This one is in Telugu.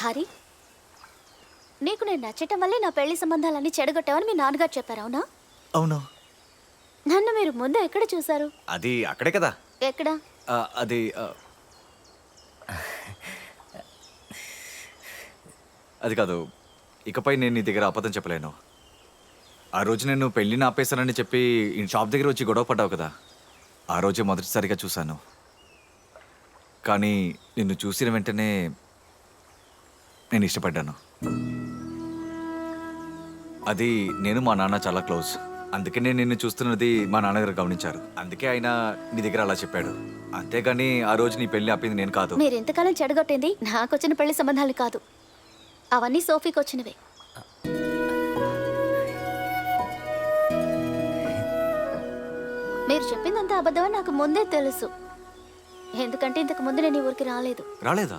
హరి, నీకు నేను నచ్చటం వల్లే నా పెళ్లి సంబంధాలన్నీ చెడగొట్టావని మీ నాన్నగారు చెప్పారు, అవునా? అవును. నన్ను మీరు ముందు ఎక్కడ చూశారు? అది అక్కడే కదా. ఎక్కడ? అది అది కాదు. ఇకపై నేను నీ దగ్గర అబద్ధం చెప్పలేను. ఆ రోజు నేను పెళ్ళిని ఆపేశానని చెప్పి ఈ షాప్ దగ్గర వచ్చి గొడవ పడ్డావు కదా, ఆ రోజే మొదటిసారిగా చూశాను. కానీ నిన్ను చూసిన వెంటనే నేను ఇష్టపడ్డాను. అది నేను మా నాన్న చాలా క్లోజ్. అందుకే నేను నిన్ను చూస్తున్నది మా నాన్నగారు గమనించారు. అందుకే ఆయన నీ దగ్గర అలా చెప్పాడు. అంతేగాని ఆ రోజు నీ పెళ్లి ఆపింది నేను కాదు. మీరు ఇంతకాలం చెడగొట్టింది నాకొచ్చిన పెళ్లి సంబంధాలు కాదు, అవన్నీ సోఫీకి వచ్చినవే. మీరు చెప్పిందంతా అబద్ధమని నాకు ముందే తెలుసు. ఎందుకంటే ఇంతకు ముందు నేను ఈ ఊరికి రాలేదు. రాలేదా?